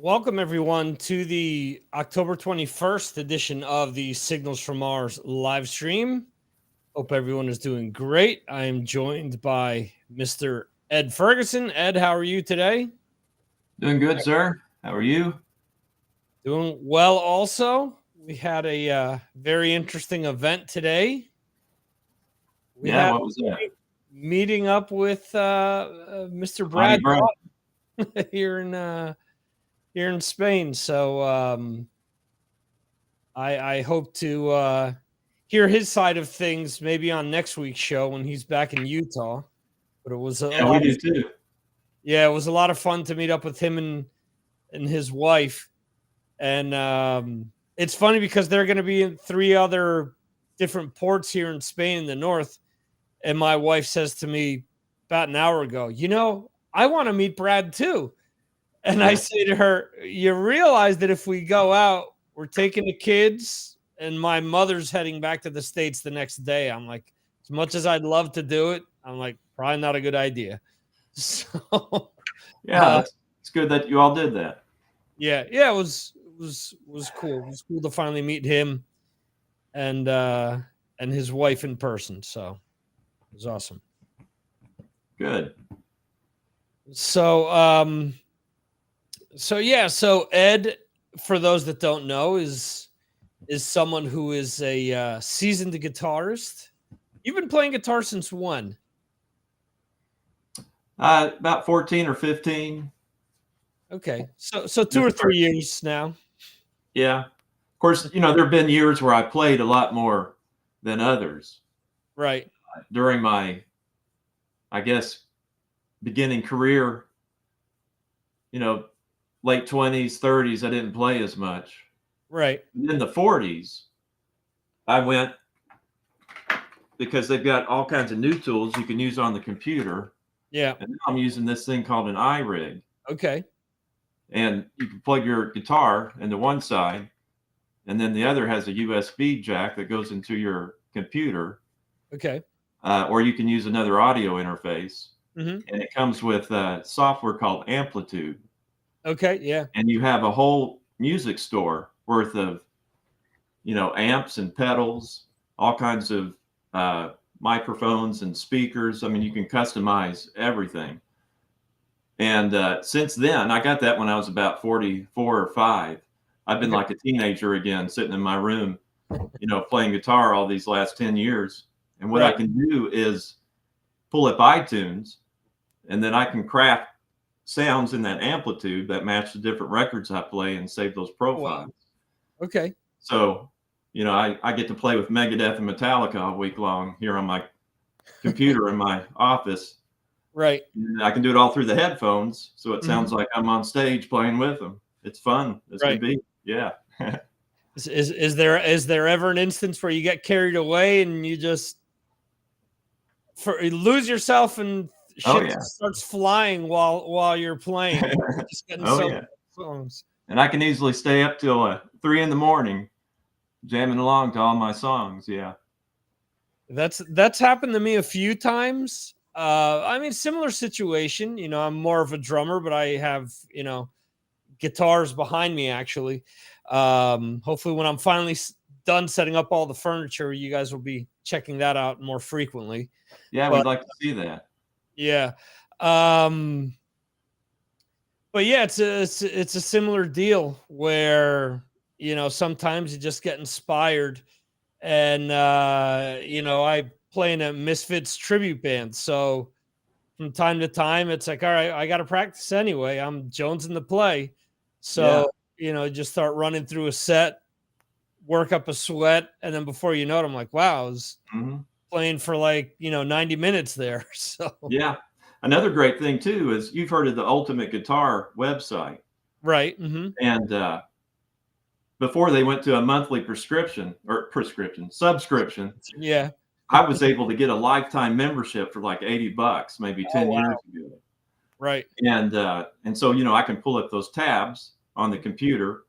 Welcome everyone to the October 21st edition of the Signals from Mars live stream. Hope everyone is doing great. I am joined by Mr. Ed Ferguson. Ed, how are you today? Doing good, sir. How are you? Doing well also. We had a very interesting event today. We had What was that? meeting up with Mr. Bonnie Brad Brown. here in Spain. So I hope to hear his side of things maybe on next week's show when he's back in Utah. But it was We do too. Yeah, it was a lot of fun to meet up with him and his wife. And it's funny because they're going to be in 3 other different ports here in Spain in the north. And my wife says to me about an hour ago, I want to meet Brad too. And I say to her, you realize that if we go out, we're taking the kids and my mother's heading back to the States the next day. I'm like, as much as I'd love to do it, I'm like, probably not a good idea. So it's good that you all did that. Yeah, it was cool. It was cool to finally meet him and his wife in person. So it was awesome. Good. So so Ed, for those that don't know, is someone who is a seasoned guitarist. You've been playing guitar since when? About 14 or 15. Okay, so 2 or 3 years now. Yeah. Of course, there have been years where I played a lot more than others. Right. During my, I guess, beginning career, late 20s, 30s, I didn't play as much. Right. In the 40s, I went because they've got all kinds of new tools you can use on the computer. Yeah. And now I'm using this thing called an iRig. Okay. And you can plug your guitar into one side, and then the other has a USB jack that goes into your computer. Okay. Or you can use another audio interface. Mm-hmm. And it comes with software called Amplitude. Okay, yeah. And you have a whole music store worth of, amps and pedals, all kinds of microphones and speakers. I mean, you can customize everything. And since then, I got that when I was about 44 or 5. I've been like a teenager again, sitting in my room, playing guitar all these last 10 years. And what I can do is pull up iTunes, and then I can craft sounds in that Amplitude that match the different records I play and save those profiles. Wow. Okay. So, I get to play with Megadeth and Metallica all week long here on my computer in my office. Right. And I can do it all through the headphones, so it sounds like I'm on stage playing with them. It's fun. It's gonna be, yeah. Is there ever an instance where you get carried away and you just lose yourself and shit starts flying while you're playing? You're just getting songs. And I can easily stay up till 3 a.m. jamming along to all my songs. Yeah. That's happened to me a few times. I mean, similar situation. I'm more of a drummer, but I have, guitars behind me actually. Hopefully when I'm finally done setting up all the furniture, you guys will be checking that out more frequently. Yeah, we'd like to see that. Yeah. But yeah, it's a similar deal where, sometimes you just get inspired and, I play in a Misfits tribute band. So from time to time, it's like, all right, I got to practice anyway. I'm jonesing to play. So, just start running through a set, work up a sweat. And then before you know it, I'm like, wow, I was playing for 90 minutes there. So, yeah. Another great thing too, is you've heard of the Ultimate Guitar website. Right. Mm-hmm. And before they went to a monthly subscription, yeah, I was able to get a lifetime membership for like $80, maybe 10 years ago. Right. And so, I can pull up those tabs on the computer.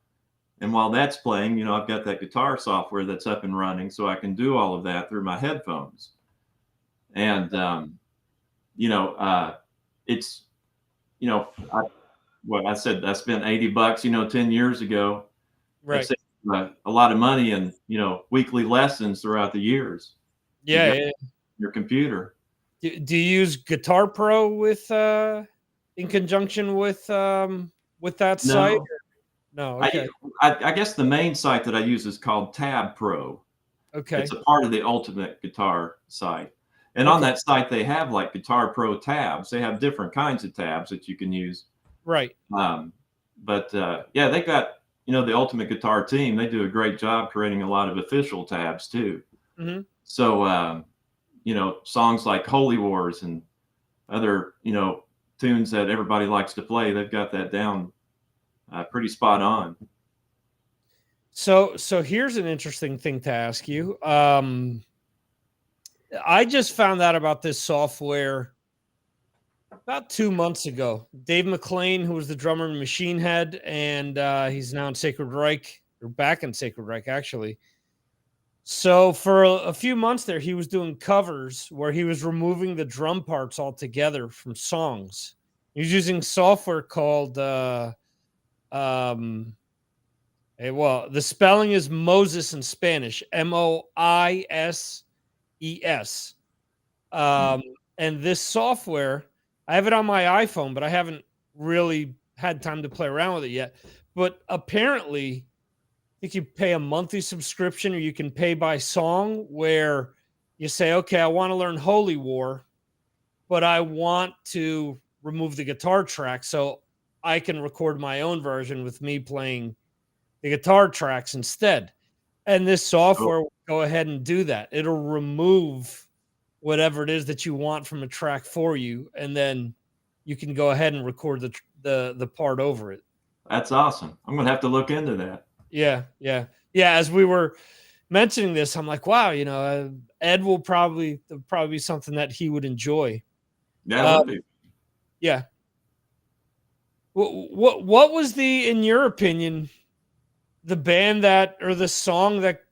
And while that's playing, I've got that guitar software that's up and running. So I can do all of that through my headphones. And, it's, what I said, I spent $80, 10 years ago. Right. That's a lot of money and, weekly lessons throughout the years. You Yeah. got Yeah. your computer. Do you use Guitar Pro with in conjunction with that site? No, No. I, Okay. I guess the main site that I use is called Tab Pro. Okay. It's a part of the Ultimate Guitar site. And on Okay. that site, they have like Guitar Pro tabs. They have different kinds of tabs that you can use. Right. But yeah, they got, the Ultimate Guitar team. They do a great job creating a lot of official tabs too. Mm-hmm. So, songs like Holy Wars and other, tunes that everybody likes to play, they've got that down pretty spot on. So here's an interesting thing to ask you. I just found out about this software about 2 months ago. Dave McClain, who was the drummer in Machine Head, and he's now in Sacred Reich, or back in Sacred Reich, actually. So for a few months there, he was doing covers where he was removing the drum parts altogether from songs. He was using software called, well, the spelling is Moses in Spanish, Moises. And this software, I have it on my iPhone, but I haven't really had time to play around with it yet. But apparently, I think you pay a monthly subscription or you can pay by song where you say, okay, I want to learn Holy War, but I want to remove the guitar track so I can record my own version with me playing the guitar tracks instead. And this software will go ahead and do that. It'll remove whatever it is that you want from a track for you, and then you can go ahead and record the part over it. That's awesome. I'm gonna have to look into that. Yeah. As we were mentioning this, I'm like, wow, Ed will probably be something that he would enjoy. Yeah, it would be. Yeah. What was in your opinion, the band that, or the song that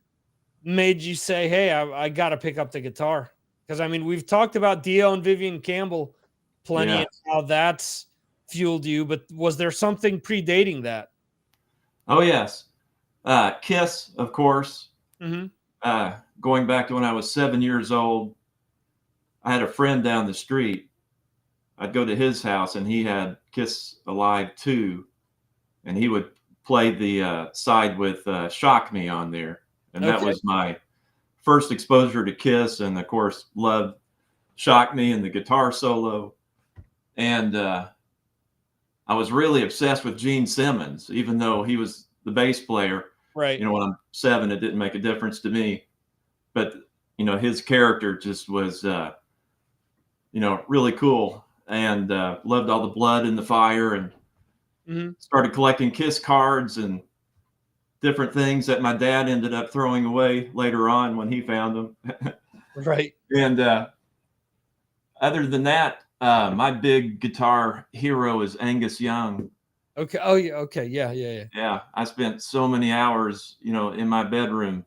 made you say, hey, I got to pick up the guitar? Because I mean, we've talked about Dio and Vivian Campbell plenty, Yeah. and how that's fueled you, but was there something predating that? Oh yes, Kiss, of course. Mm-hmm. Going back to when I was 7 years old, I had a friend down the street. I'd go to his house, and he had Kiss Alive 2, and he would play the side with Shock Me on there. And that was my first exposure to Kiss, and of course, loved Shock Me and the guitar solo. And I was really obsessed with Gene Simmons, even though he was the bass player. Right. When I'm 7, it didn't make a difference to me. But, his character just was, really cool, and loved all the blood and the fire, and started collecting Kiss cards and different things that my dad ended up throwing away later on when he found them. Right. And other than that, my big guitar hero is Angus Young. Okay. Oh, yeah. Okay. Yeah. Yeah. I spent so many hours, in my bedroom,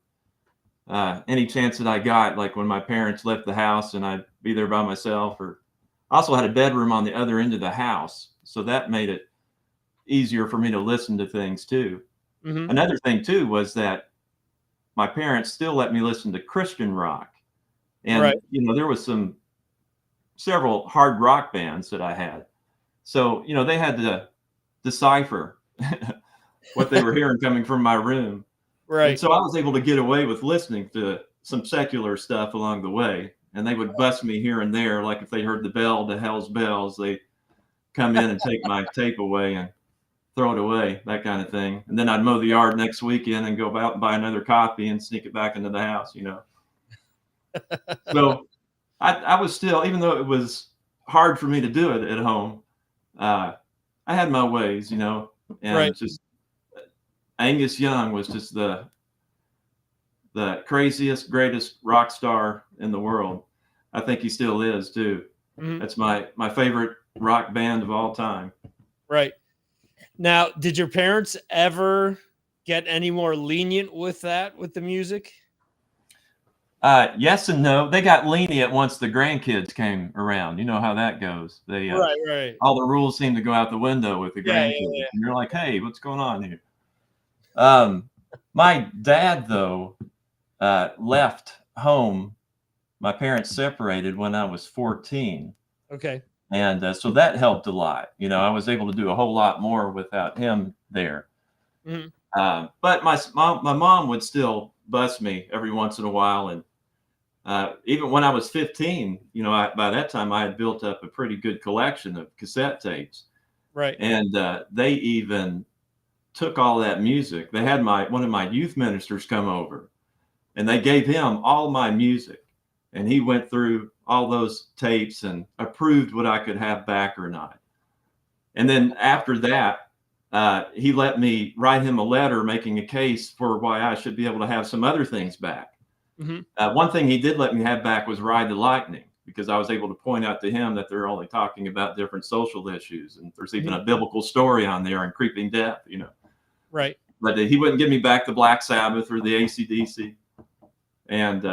any chance that I got, like when my parents left the house and I'd be there by myself. Or I also had a bedroom on the other end of the house, so that made it easier for me to listen to things too. Mm-hmm. Another thing too was that my parents still let me listen to Christian rock. And, right. There was several hard rock bands that I had. So, they had to decipher what they were hearing coming from my room. Right. And so I was able to get away with listening to some secular stuff along the way. And they would bust me here and there. Like if they heard the bell to Hell's Bells, they come in and take my tape away and throw it away, that kind of thing. And then I'd mow the yard next weekend and go out and buy another copy and sneak it back into the house, So I was still, even though it was hard for me to do it at home, I had my ways, and right. Just Angus Young was just the craziest, greatest rock star in the world. I think he still is too. Mm-hmm. That's my favorite rock band of all time. Right. Now, did your parents ever get any more lenient with the music? Yes and no. They got lenient once the grandkids came around. You know how that goes. They Right. all the rules seem to go out the window with the Yeah, grandkids, yeah. and you're like, hey, what's going on here? My dad though left home. My parents separated when I was 14, Okay. and so that helped a lot. You know, I was able to do a whole lot more without him there. Mhm. But my mom would still bus me every once in a while, and even when I was 15, you know, by that time I had built up a pretty good collection of cassette tapes, Right. and they even took all that music. They had one of my youth ministers come over, and they gave him all my music, and he went through all those tapes and approved what I could have back or not. And then after that, he let me write him a letter making a case for why I should be able to have some other things back. Mhm. One thing he did let me have back was Ride the Lightning, because I was able to point out to him that they're only talking about different social issues, and there's even Mhm. a biblical story on there on creeping death, you know. Right. But he wouldn't give me back the Black Sabbath or the AC/DC. And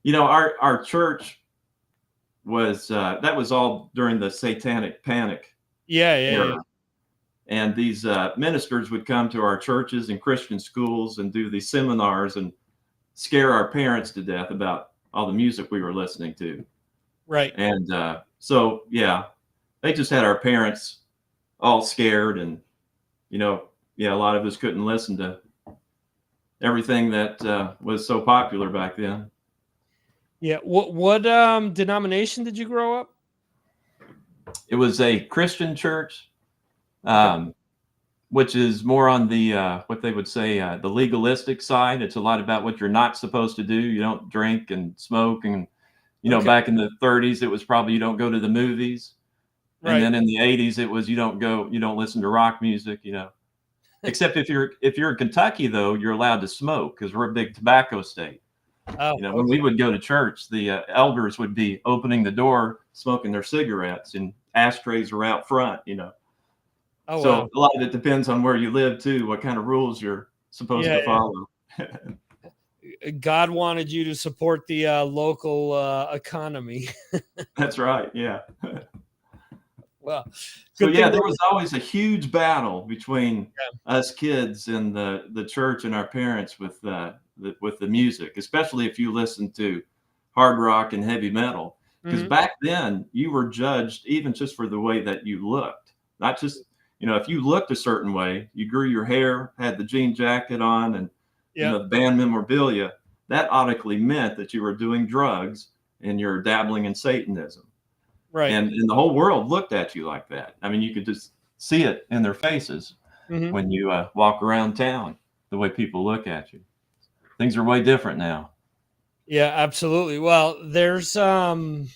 you know, our church was that was all during the Satanic Panic Yeah. era, and these ministers would come to our churches and Christian schools and do these seminars and scare our parents to death about all the music we were listening to. Right. And so, yeah, they just had our parents all scared. And, you know, yeah, a lot of us couldn't listen to everything that was so popular back then. Yeah. What denomination did you grow up? It was a Christian church, Okay. um, which is more on the, what they would say, the legalistic side. It's a lot about what you're not supposed to do. You don't drink and smoke. And, you know, Okay. back in the 30s, it was probably you don't go to the movies. And Right. then in the 80s, it was you don't listen to rock music, you know. Except if you're in Kentucky, though, you're allowed to smoke because we're a big tobacco state. Oh, You know, when we okay. would go to church, the elders would be opening the door, smoking their cigarettes, and ashtrays were out front. You know, Oh, so wow. a lot of it depends on where you live too, what kind of rules you're supposed Yeah, to follow. God wanted you to support the local economy. That's right. Yeah. Well, So good yeah, thing there that was always a huge battle between yeah. us kids and the church and our parents with with the music, especially if you listen to hard rock and heavy metal. Because Mhm. back then you were judged even just for the way that you looked, not just, you know, if you looked a certain way, you grew your hair, had the jean jacket on, and you Yeah. know the band memorabilia. That automatically meant that you were doing drugs and you're dabbling in Satanism, Right. and the whole world looked at you like that. I mean, you could just see it in their faces Mhm. when you walk around town, the way people look at you. Things are way different now. Yeah, absolutely. Well, there's I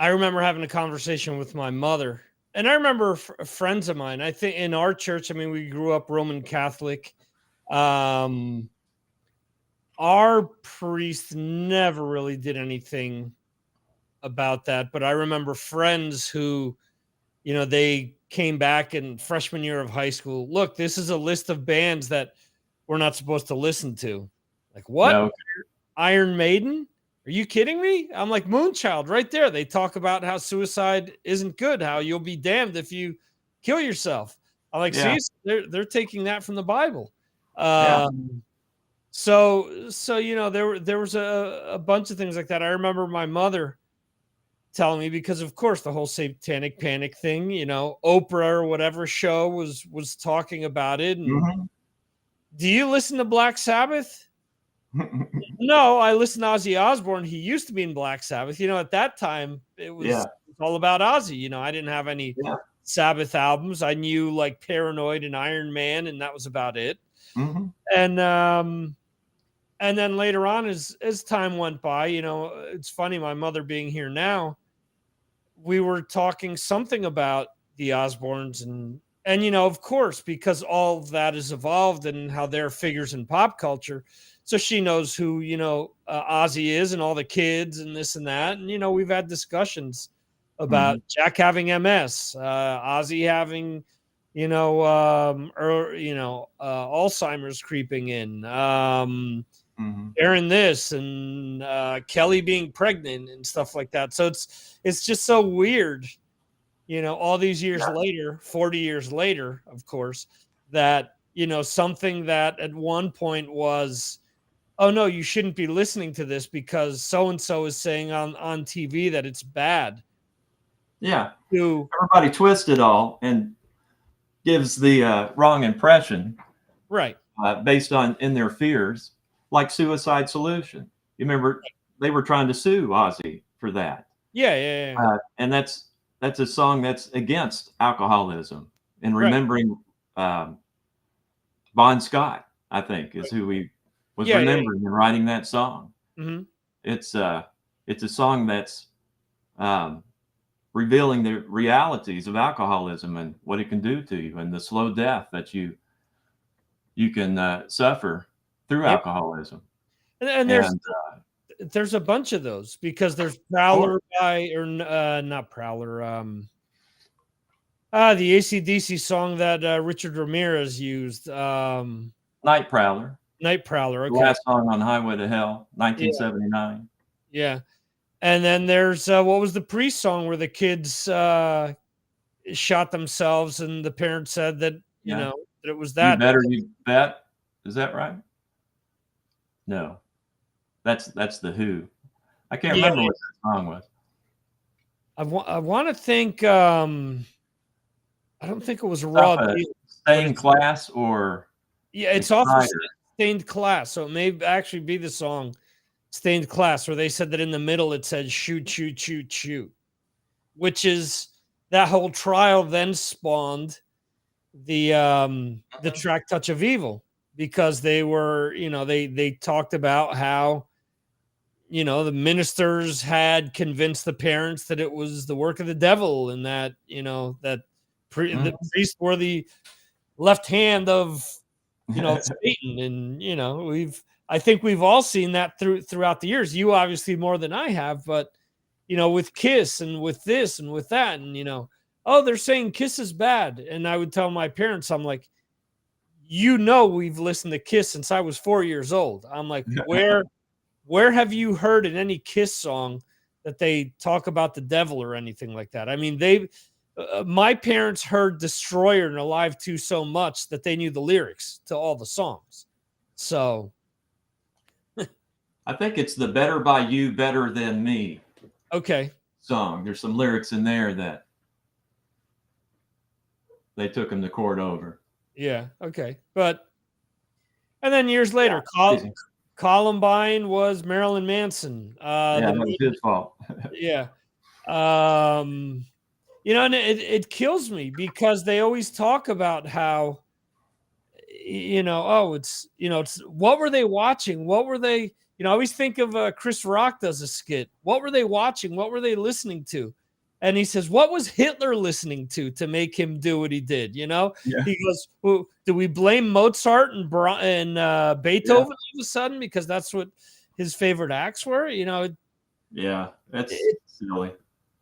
remember having a conversation with my mother, and I remember friends of mine. I think in our church, I mean, we grew up Roman Catholic. Um, our priest never really did anything about that, but I remember friends who, you know, they came back in freshman year of high school. Look, this is a list of bands that we're not supposed to listen to. Like, what? No, Iron Maiden? Are you kidding me? I'm like, Moonchild right there. They talk about how suicide isn't good, how you'll be damned if you kill yourself. I'm like, yeah, see, they're taking that from the Bible. yeah, So you know, there was a bunch of things like that. I remember my mother telling me, because of course the whole Satanic Panic thing, you know, Oprah or whatever show was talking about it. And hmm do you listen to Black Sabbath? No, I listen to Ozzy Osbourne. He used to be in Black Sabbath. You know, at that time, yeah, it was all about Ozzy. You know, I didn't have any yeah, Sabbath albums. I knew like Paranoid and Iron Man, and that was about it. hmm And um, and then later on, as time went by, you know, it's funny. My mother being here now, we were talking something about the Osbournes, and you know, of course, because all of that is evolved and how they're figures in pop culture. So she knows who, you know, Ozzy is and all the kids and this and that. And you know, we've had discussions about hmm Jack having MS, Ozzy having, you know, or you know, Alzheimer's creeping in. Aaron this and Kelly being pregnant and stuff like that. So it's just so weird, all these years later, 40 years later, of course, that, something that at one point was, oh no, you shouldn't be listening to this because so-and-so is saying on TV that it's bad. Yeah. Everybody twists it all and gives the wrong impression. Right. Based on in their fears, like Suicide Solution. You remember they were trying to sue Ozzy for that. Yeah. And that's a song that's against alcoholism and remembering Bon Scott, I think, is who he was remembering in writing that song. Mm-hmm. It's a song that's revealing the realities of alcoholism and what it can do to you and the slow death that you can suffer through alcoholism. And there's a bunch of those because there's Prowler not Prowler. The AC/DC song that Richard Ramirez used. Night Prowler. Okay. The last song on Highway to Hell, 1979. Yeah. And then there's what was the Priest song where the kids shot themselves and the parents said that, that it was that. You Better You Bet. Is that right? No. That's the Who. I can't remember what that song was. I want to think I don't think it was Raw Deal. Stained Class or it's also Stained Class. So it may actually be the song Stained Class where they said that in the middle it said shoot, shoot, shoot, shoot. Which is that whole trial then spawned the track Touch of Evil because they were, they talked about how the ministers had convinced the parents that it was the work of the devil and that, the priests were the left hand of, Satan. And, I think we've all seen that throughout the years. You obviously more than I have, but, with Kiss and with this and with that and, oh, they're saying Kiss is bad. And I would tell my parents, I'm like, we've listened to Kiss since I was 4 years old. I'm like, where have you heard in any Kiss song that they talk about the devil or anything like that? I mean, my parents heard Destroyer and Alive 2 so much that they knew the lyrics to all the songs. So I think it's the Better by You, Better Than Me. Okay. Song. There's some lyrics in there that they took him to court over. Yeah. Okay. And then years later, Columbine was Marilyn Manson. That was his fault. Yeah. And it kills me because they always talk about how, it's what were they watching? What were they, I always think of Chris Rock does a skit. What were they watching? What were they listening to? And he says, what was Hitler listening to make him do what he did? He goes, well, do we blame Mozart and Beethoven all of a sudden because that's what his favorite acts were? That's silly.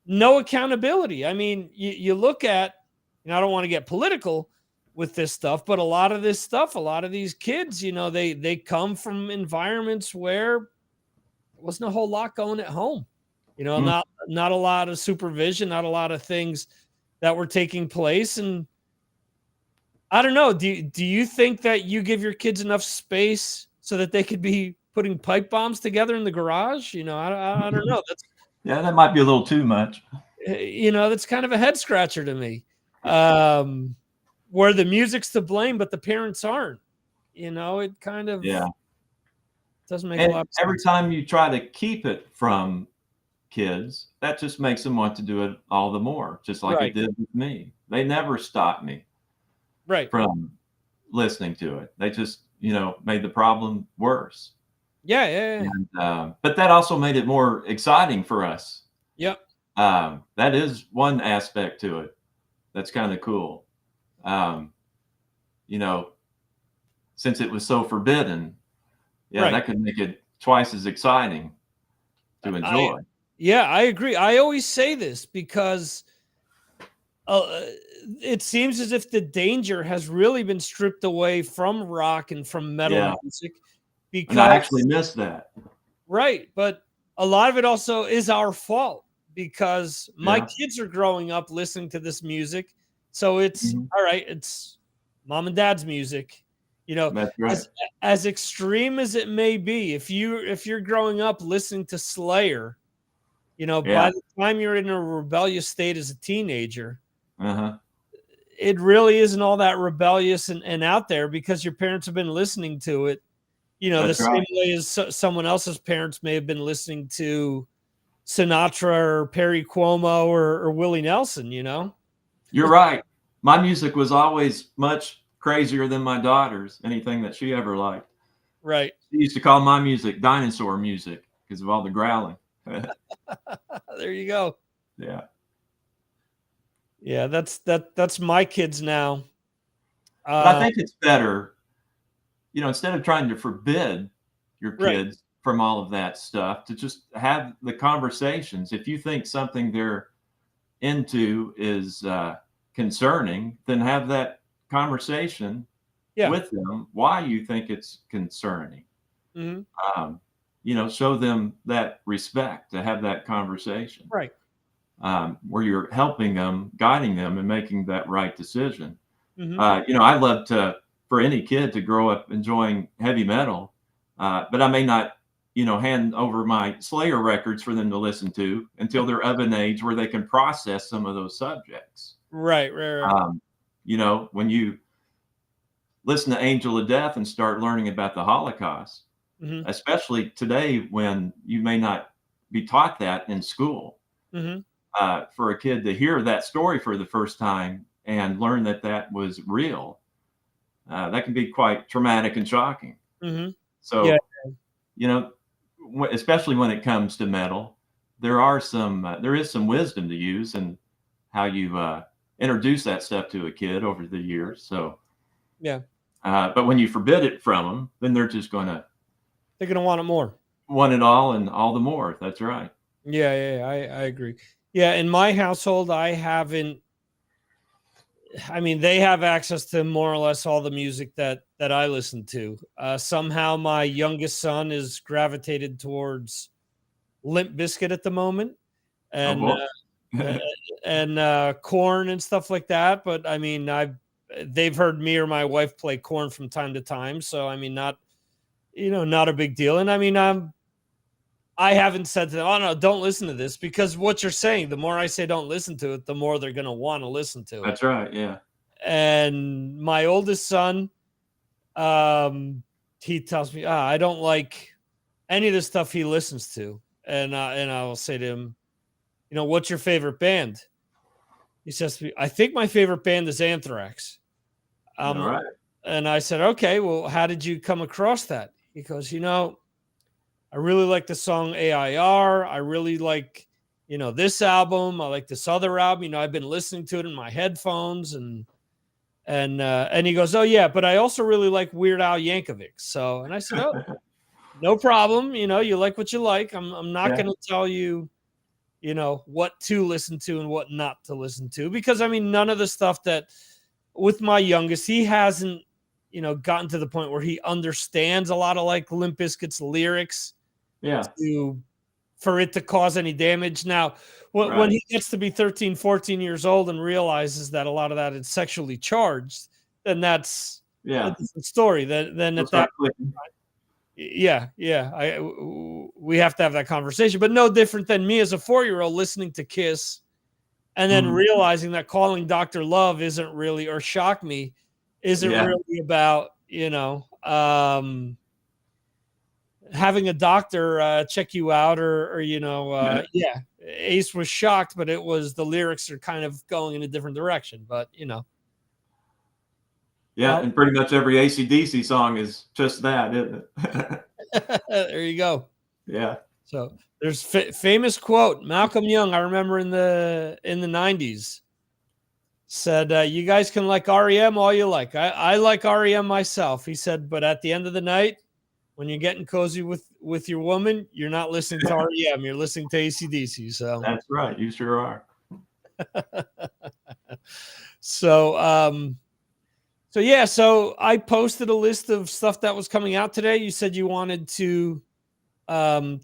No accountability. I mean, you look at, I don't want to get political with this stuff, but a lot of these kids, they come from environments where there wasn't a whole lot going at home. Not a lot of supervision, not a lot of things that were taking place. And I don't know. Do you think that you give your kids enough space so that they could be putting pipe bombs together in the garage? I don't know. That might be a little too much. That's kind of a head scratcher to me. Where the music's to blame, but the parents aren't. It kind of doesn't make a lot of sense. Every time you try to keep it from kids, that just makes them want to do it all the more, just like it did with me. They never stopped me from listening to it. They just, made the problem worse. Yeah. And, but that also made it more exciting for us. Yep. That is one aspect to it that's kind of cool. Since it was so forbidden, that could make it twice as exciting to enjoy. I agree. I always say this because it seems as if the danger has really been stripped away from rock and from metal music And I because actually missed that. right, but a lot of it also is our fault because my Yeah. kids are growing up listening to this music. So it's Mhm. all right, it's mom and dad's music. You know, That's right. as extreme as it may be, if you're growing up listening to Slayer, you know, Yeah. by the time you're in a rebellious state as a teenager, Uh-huh. it really isn't all that rebellious and out there because your parents have been listening to it, you know, the That's same right. way as someone else's parents may have been listening to Sinatra or Perry Cuomo or Willie Nelson, you know? You're right. My music was always much crazier than my daughter's, anything that she ever liked. Right. She used to call my music dinosaur music because of all the growling. There you go. Yeah. Yeah, that's my kids now. But I Uh, think it's better, instead of trying to forbid your right. kids from all of that stuff, to just have the conversations. If you think something they're into is concerning, then have that conversation Yeah. with them why you think it's concerning. Mhm. Show them that respect to have that conversation, Right. where you're helping them, guiding them, and making that right decision. Mhm. I love for any kid to grow up enjoying heavy metal, but I may not, hand over my Slayer records for them to listen to until they're of an age where they can process some of those subjects. Right. When you listen to Angel of Death and start learning about the Holocaust, Mhm. especially today when you may not be taught that in school, Mhm. for a kid to hear that story for the first time and learn that that was real, that can be quite traumatic and shocking. Mhm. Yeah. So, you know, especially when it comes to metal, there is some wisdom to use and how you introduce that stuff to a kid over the years. So, Yeah. but when you forbid it from them, then they're just going to They're gonna want it more. want it all and all the more. That's right. Yeah. I agree. Yeah, in my household, I mean, they have access to more or less all the music that I listen to. Somehow, my youngest son is gravitated towards Limp Bizkit at the moment, Oh and boy. uh, Corn and stuff like that. But I mean, they've heard me or my wife play Corn from time to time, so I mean, not a big deal. And I mean, I haven't said to them, "Oh no, don't listen to this," because what you're saying, the more I say don't listen to it, the more they're going to want to listen to it. That's right. Yeah. And my oldest son, he tells me, I don't like any of the stuff he listens to. And I will say to him, what's your favorite band? He says to me, I think my favorite band is Anthrax. All right. And I said, okay, well, how did you come across that? He goes, I really like the song AIR. I really like, this album. I like this other album. I've been listening to it in my headphones and he goes, oh yeah, but I also really like Weird Al Yankovic. So, and I said, oh, no problem. You like what you like. I'm not Yeah. going to tell you, what to listen to and what not to listen to, because I mean, none of the stuff that with my youngest, he hasn't, gotten to the point where he understands a lot of like Limp Bizkit's lyrics Yeah. for it to cause any damage. Now, when Right. he gets to be 13, 14 years old and realizes that a lot of that is sexually charged, then that's a Yeah. different story. Then We'll at that, start clicking. yeah, we have to have that conversation. But no different than me as a 4-year-old listening to Kiss and then Mhm. realizing that calling Dr. Love isn't really, or Shock Me, isn't Yeah. really about, having a doctor check you out or yeah, Ace was shocked, but it was the lyrics are kind of going in a different direction, but Yeah. And pretty much every AC/DC song is just that, isn't it? there you go. Yeah. So there's famous quote, Malcolm Young, I remember in the 90s, said, you guys can like REM all you like. I like REM myself. He said, but at the end of the night, when you're getting cozy with your woman, you're not listening to REM, you're listening to AC/DC. So That's right. You sure are. so So yeah, so I posted a list of stuff that was coming out today. You said you wanted to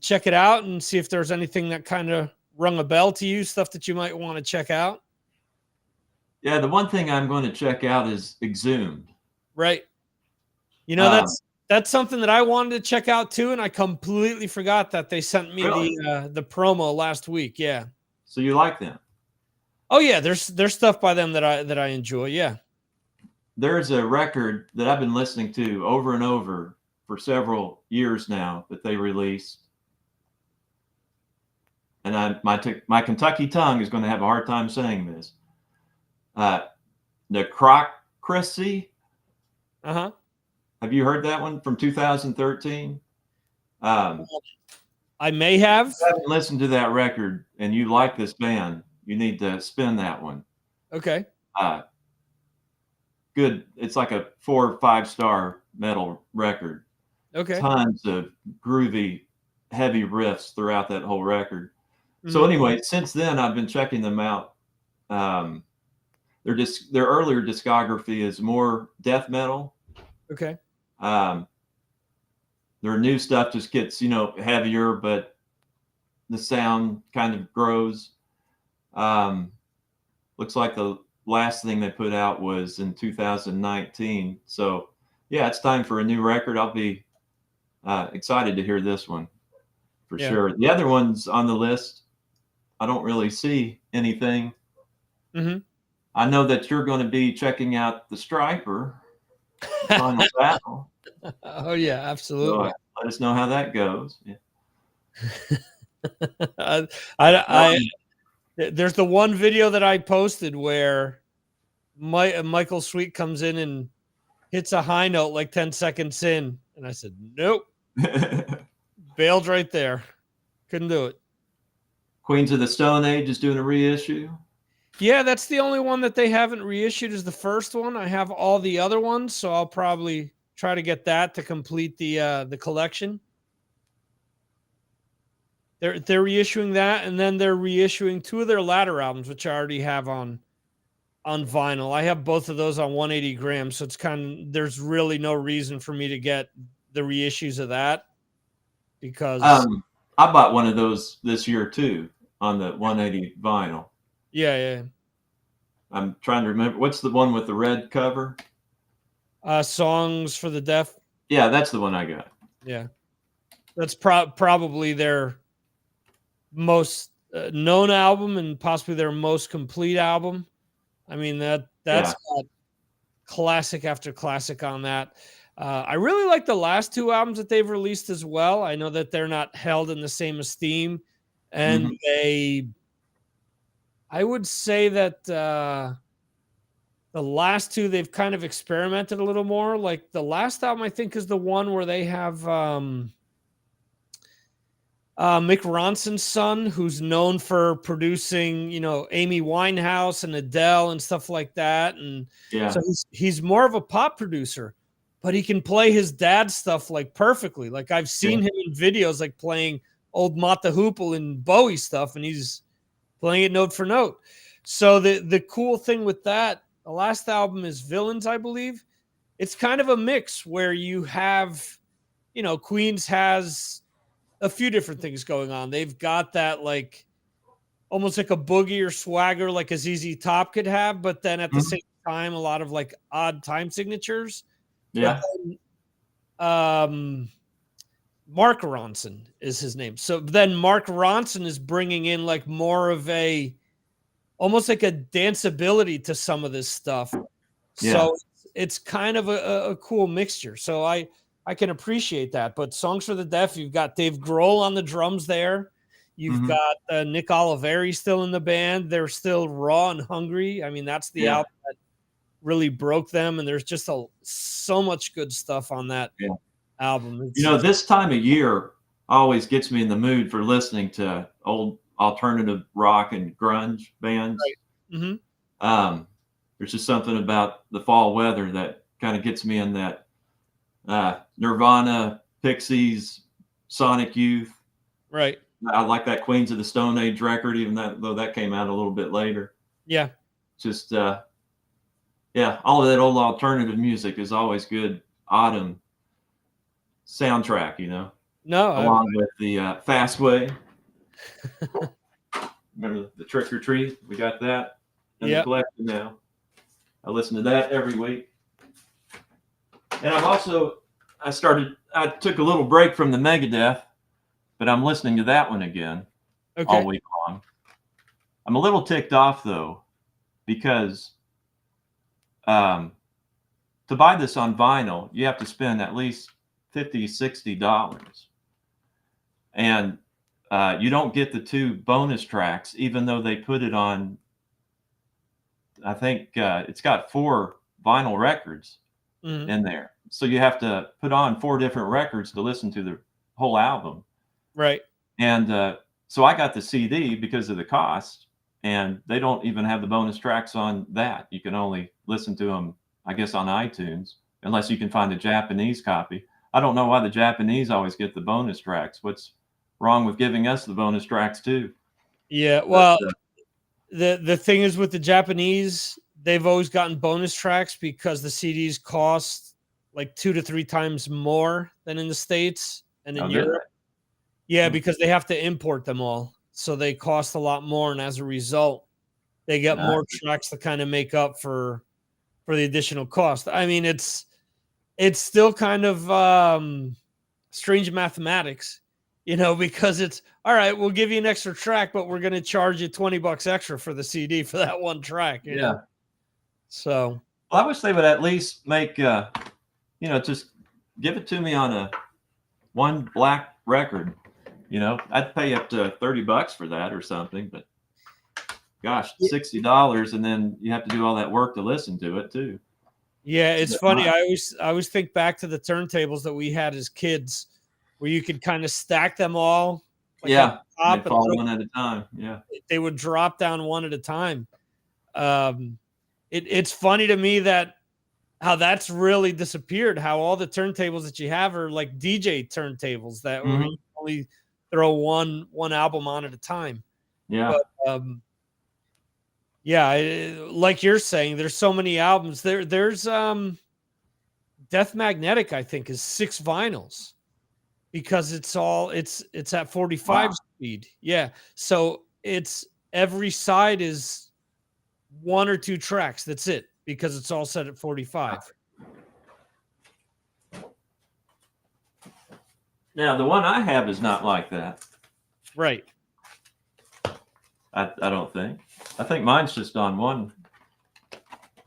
check it out and see if there's anything that kind of rung a bell to you, stuff that you might want to check out. Yeah, the one thing I'm going to check out is Exhumed. Right. You know, Um, that's something that I wanted to check out too, and I completely forgot that they sent me really? the promo last week. Yeah. So you like them? Oh yeah, there's stuff by them that I enjoy. Yeah. There's a record that I've been listening to over and over for several years now that they released, and my Kentucky tongue is going to have a hard time saying this. Necrocracy. Uh-huh. Have you heard that one from 2013? I may have. If you haven't listened to that record and you like this band, you need to spin that one. Okay. Good. It's like a 4 or 5 star metal record. Okay. Tons of groovy, heavy riffs throughout that whole record. Mm-hmm. So anyway, since then I've been checking them out. Their earlier discography is more death metal. Okay. Their new stuff just gets, heavier, but the sound kind of grows. Looks like the last thing they put out was in 2019. So yeah, it's time for a new record. I'll be excited to hear this one for sure. The other ones on the list, I don't really see anything. Mm-hmm. I know that you're going to be checking out the Striper Final Battle. Oh yeah, absolutely. So, let us know how that goes. Yeah. There's the one video that I posted where Michael Sweet comes in and hits a high note like 10 seconds in, and I said, nope. Bailed right there. Couldn't do it. Queens of the Stone Age is doing a reissue. Yeah, that's the only one that they haven't reissued is the first one. I have all the other ones, so I'll probably try to get that to complete the collection. They're reissuing that, and then they're reissuing 2 of their latter albums, which I already have on vinyl. I have both of those on 180 grams, so it's there's really no reason for me to get the reissues of that because I bought one of those this year too on the 180 vinyl. Yeah. I'm trying to remember what's the one with the red cover. Songs for the Deaf. Yeah, that's the one I got. Yeah, that's probably their most known album and possibly their most complete album. I mean that's got classic after classic on that. I really like the last 2 albums that they've released as well. I know that they're not held in the same esteem, and I would say that the last 2 they've kind of experimented a little more. Like the last album, I think, is the one where they have Mick Ronson's son, who's known for producing, Amy Winehouse and Adele and stuff like that. And so he's more of a pop producer, but he can play his dad's stuff like perfectly. Like I've seen him in videos, like playing old Mata Hoople and Bowie stuff, and he's playing it note for note. So the cool thing with that, the last album is Villains, I believe. It's kind of a mix where you have, Queens has a few different things going on. They've got that like almost like a boogie or swagger like a ZZ Top could have, but then at the same time, a lot of like odd time signatures. Yeah. But then, Mark Ronson is his name. So then Mark Ronson is bringing in like more of almost like a danceability to some of this stuff. Yeah. So it's kind of a cool mixture. So I can appreciate that. But Songs for the Deaf, you've got Dave Grohl on the drums there. You've got Nick Oliveri still in the band. They're still raw and hungry. I mean, that's the album that really broke them. And there's just so much good stuff on that album. This time of year always gets me in the mood for listening to old alternative rock and grunge bands. Right. Mm-hmm. There's just something about the fall weather that kind of gets me in that Nirvana, Pixies, Sonic Youth. Right. I like that Queens of the Stone Age record, though that came out a little bit later. Yeah. Just Yeah, all of that old alternative music is always good autumn soundtrack, you know, No, along with the Fast Way. Remember the Trick or Treat? We got that in the yeah. collection now. I listen to that every week. And I took a little break from the Megadeth, but I'm listening to that one again all Okay. week long. I'm a little ticked off though, because to buy this on vinyl, you have to spend at least $50-$60. And you don't get the 2 bonus tracks, even though they put it on, I think it's got 4 vinyl records Mhm. in there. So you have to put on 4 different records to listen to the whole album. Right. And so I got the CD because of the cost, and they don't even have the bonus tracks on that. You can only listen to them, I guess, on iTunes, unless you can find a Japanese copy. I don't know why the Japanese always get the bonus tracks. What's wrong with giving us the bonus tracks too? Yeah. But Well, the thing is with the Japanese, they've always gotten bonus tracks because the CDs cost like 2 to 3 times more than in the States and in oh, did Europe. Yeah, they? Hmm. because they have to import them all. So they cost a lot more, and as a result, they get Uh, more tracks to kind of make up for the additional cost. I mean, it's still kind of strange mathematics, because it's all right, we'll give you an extra track, but we're going to charge you $20 extra for the CD for that one track. yeah. So, Well, I wish they would at least make, just give it to me on a one black record. I'd pay up to $30 for that or something, but gosh, $60, and then you have to do all that work to listen to it too. yeah, It's a it's bit funny. much. I always think back to the turntables that we had as kids where you could kind of stack them all like on Yeah, they top and fall one at a time. Yeah. they would drop down one at a time. Um, it's funny to me that how that's really disappeared. How all the turntables that you have are like DJ turntables that where you Hmm. only throw one album on at a time. Yeah. But yeah, like you're saying, there's so many albums. There's Death Magnetic, I think, is 6 vinyls because it's at 45 Wow. speed. Yeah. So it's every side is 1 or 2 tracks. That's it because it's all set at 45. Now the one I have is not like that. Right. I don't think. I think mine's just on one.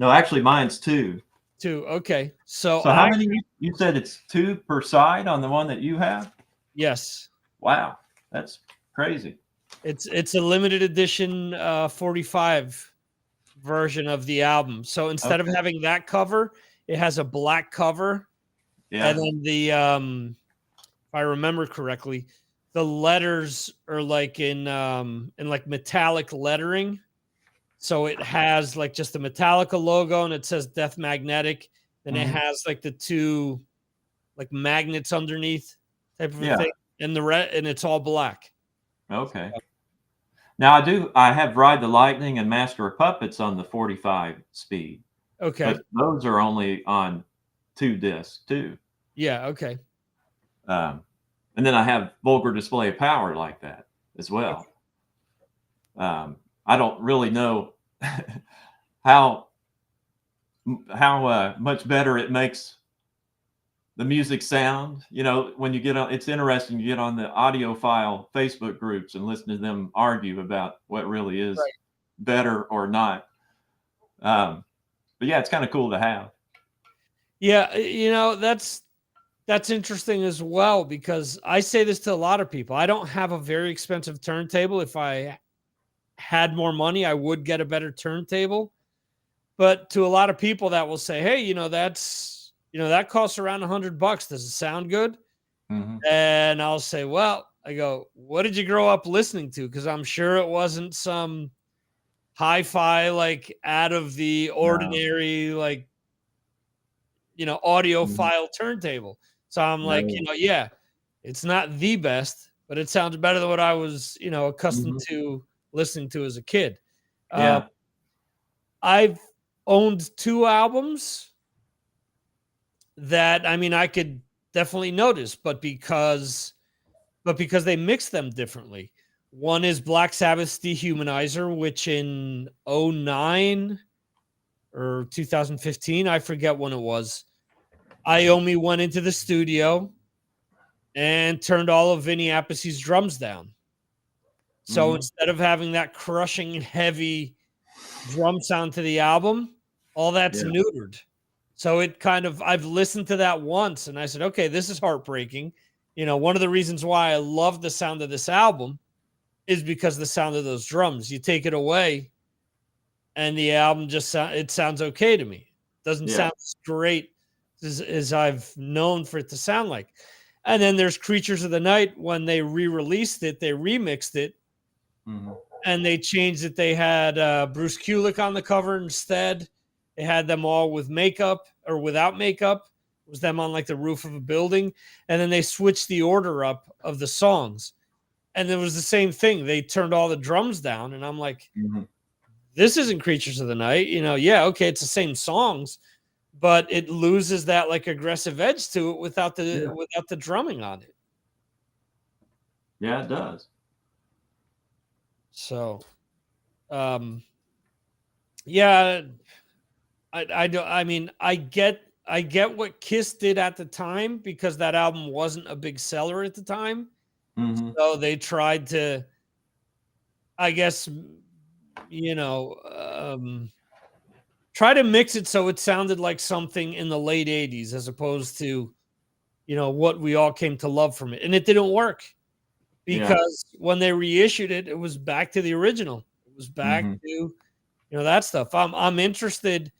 No, actually, mine's 2. 2. Okay. So So how many? You said it's 2 per side on the one that you have? yes. Wow, that's crazy. It's a limited edition 45 version of the album. So instead of Okay. having that cover, it has a black cover. And Yeah. then if I remember correctly, the letters are like in like metallic lettering. So it has like just the Metallica logo and it says Death Magnetic. Then it Hmm. has like the 2 like magnets underneath type of a Yeah. thing. And and it's all black. Okay. Now I have Ride the Lightning and Master of Puppets on the 45 speed, Okay. but those are only on 2 discs too. Yeah, okay. Um, and then I have Vulgar Display of Power like that as well. I don't really know how much better it makes the music sound. When you get on, it's interesting. You get on the audiophile Facebook groups and listen to them argue about what really is Right. better or not. But yeah, it's kind of cool to have. Yeah, that's interesting as well because I say this to a lot of people. I don't have a very expensive turntable. If I had more money, I would get a better turntable. But to a lot of people that will say, "Hey, that costs around $100. Does it sound good?" Hmm. And I'll say, "Well, I go, what did you grow up listening to? Because I'm sure it wasn't some hi-fi like out of the No, ordinary like mhm, audiophile turntable." So I'm like, no. yeah, it's not the best, but it sounds better than what I was, accustomed Hmm. to listening to as a kid. Uh, Yeah. I've owned 2 albums that, I mean, I could definitely notice, but because they mix them differently. One is Black Sabbath's Dehumanizer, which in '09 or 2015, I forget when it was, Iommi went into the studio and turned all of Vinny Appice's drums down. So instead of having that crushing, heavy drum sound to the album, all that's neutered. So it kind of, I've listened to that once and I said, okay, this is heartbreaking. You know, one of the reasons why I love the sound of this album is because the sound of those drums. You take it away and the album just it sounds okay to me. Doesn't sound as great as I've known for it to sound like. And then there's Creatures of the Night. When they re-released it, they remixed it, and they changed it. They had Bruce Kulick on the cover instead. They had them all with makeup or without makeup. It was them on like the roof of a building. And then they switched the order up of the songs. And it was the same thing. They turned all the drums down. And I'm like, this isn't Creatures of the Night. You know, yeah, okay, it's the same songs, but it loses that like aggressive edge to it without the drumming on it. Yeah, it does. So, yeah, I mean, I get what Kiss did at the time because that album wasn't a big seller at the time. So they tried to, I guess, you know, try to mix it so it sounded like something in the late 80s as opposed to, you know, what we all came to love from it. And it didn't work because when they reissued it, it was back to the original. It was back to, you know, that stuff. I'm interested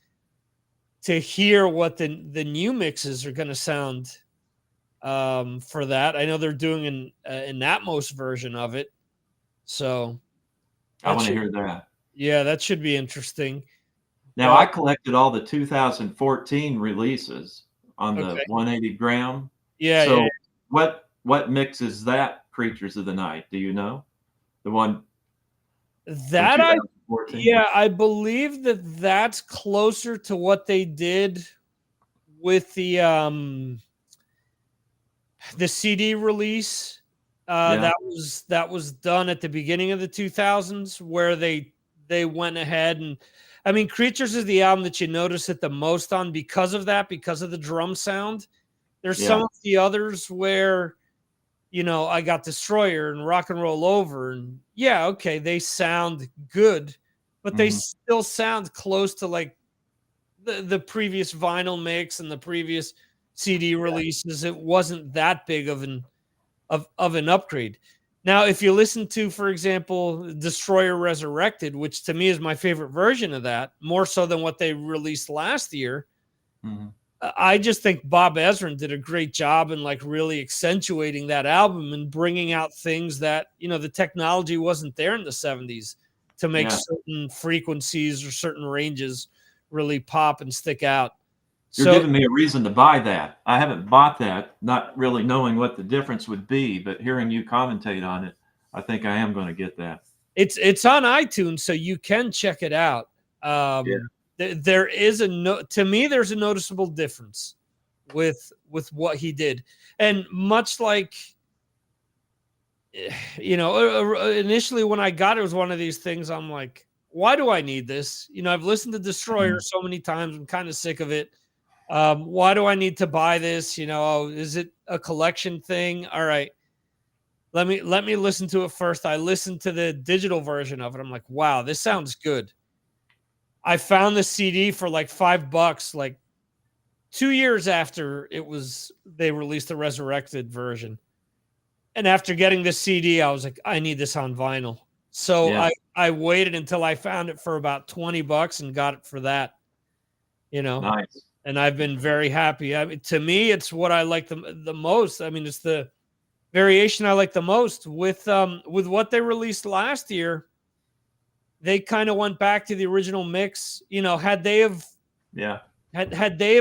to hear what the new mixes are going to sound for that. I know they're doing an Atmos version of it. So I want to hear that. Yeah, that should be interesting. Now, I collected all the 2014 releases on the 180 gram. Yeah. So what mix is that Creatures of the Night? Do you know? The one that I believe that's closer to what they did with the CD release. That was done at the beginning of the 2000s where they went ahead and, I mean, Creatures is the album that you notice it the most on because of that, because of the drum sound. There's some of the others where, you know, I Got Destroyer and Rock and Roll Over, and okay, they sound good, but they still sound close to like the previous vinyl mix and the previous CD releases. It wasn't that big of an upgrade. Now, if you listen to, for example, Destroyer Resurrected, which to me is my favorite version of that, more so than what they released last year, I just think Bob Ezrin did a great job in like really accentuating that album and bringing out things that, you know, the technology wasn't there in the 70s to make certain frequencies or certain ranges really pop and stick out. You're giving me a reason to buy that. I haven't bought that, not really knowing what the difference would be, but hearing you commentate on it, I think I am going to get that. It's on iTunes, so you can check it out. There is to me, there's a noticeable difference with what he did. And much like, you know, initially when I got it, was one of these things I'm like, why do I need this? You know, I've listened to Destroyer so many times. I'm kind of sick of it. Why do I need to buy this? You know, is it a collection thing? All right. Let me listen to it first. I listened to the digital version of it. I'm like, wow, this sounds good. I found the CD for like $5, like 2 years after they released the resurrected version. And after getting the CD, I was like, I need this on vinyl. So I waited until I found it for about $20 and got it for that, you know. Nice. And I've been very happy. I mean, to me, it's what I like the most. I mean, it's the variation I like the most. With what they released last year, they kind of went back to the original mix. You know, had they have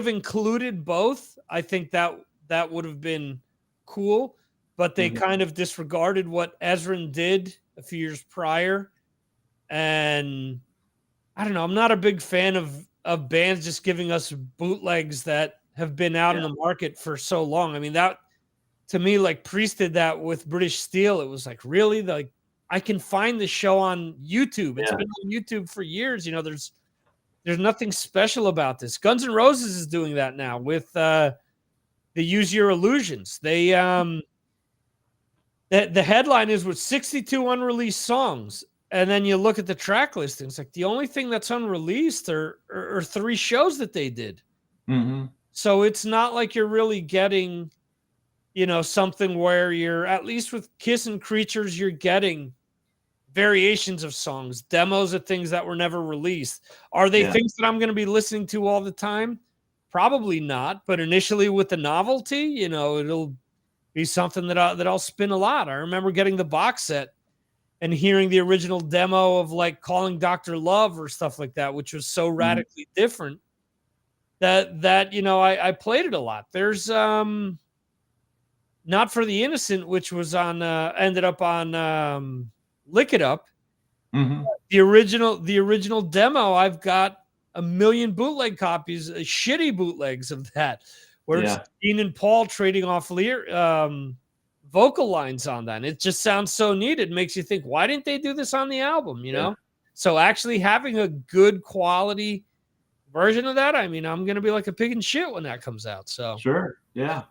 included both, I think that would have been cool. But they kind of disregarded what Ezrin did a few years prior. And I don't know, I'm not a big fan of of bands just giving us bootlegs that have been out in the market for so long. I mean, that to me, like Priest did that with British Steel. It was like, really? Like, I can find the show on YouTube. It's been on YouTube for years. You know, there's nothing special about this. Guns N' Roses is doing that now with the Use Your Illusions. They the headline is with 62 unreleased songs. And then you look at the track listings, like the only thing that's unreleased are 3 shows that they did. Mm-hmm. So it's not like you're really getting, you know, something where you're, at least with Kiss and Creatures, you're getting variations of songs, demos of things that were never released. Are they things that I'm going to be listening to all the time? Probably not. But initially with the novelty, you know, it'll be something that I'll spin a lot. I remember getting the box set and hearing the original demo of like Calling Dr. Love or stuff like that, which was so radically different that you know, I played it a lot. There's Not for the Innocent, which was on ended up on Lick It Up. Mm-hmm. The original demo, I've got a million bootleg copies, shitty bootlegs of that, where it's Dean and Paul trading off vocal lines on that. And it just sounds so neat. It makes you think, why didn't they do this on the album? You know? So actually having a good quality version of that, I mean, I'm going to be like a pig in shit when that comes out. So sure. Yeah.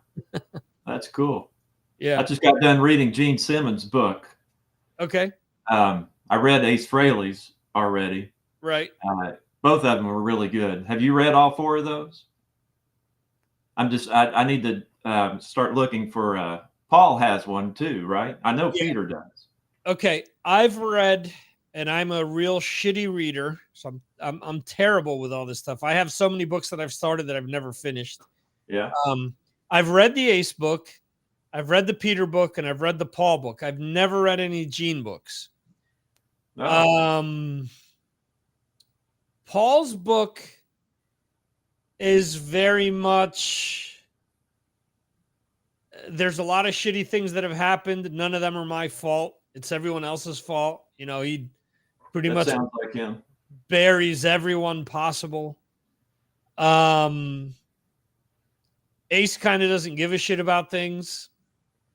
That's cool. Yeah. I just got done reading Gene Simmons' book. Okay. I read Ace Frehley's already. Right. Both of them were really good. Have you read all 4 of those? I need to start looking for Paul has one too, right? I know Peter does. Okay, I've read, and I'm a real shitty reader, so I'm terrible with all this stuff. I have so many books that I've started that I've never finished. Yeah. I've read the Ace book, I've read the Peter book, and I've read the Paul book. I've never read any Gene books. Oh. Paul's book is very much, there's a lot of shitty things that have happened. None of them are my fault. It's everyone else's fault. You know, he pretty much sounds like him. Buries everyone possible. Ace kind of doesn't give a shit about things.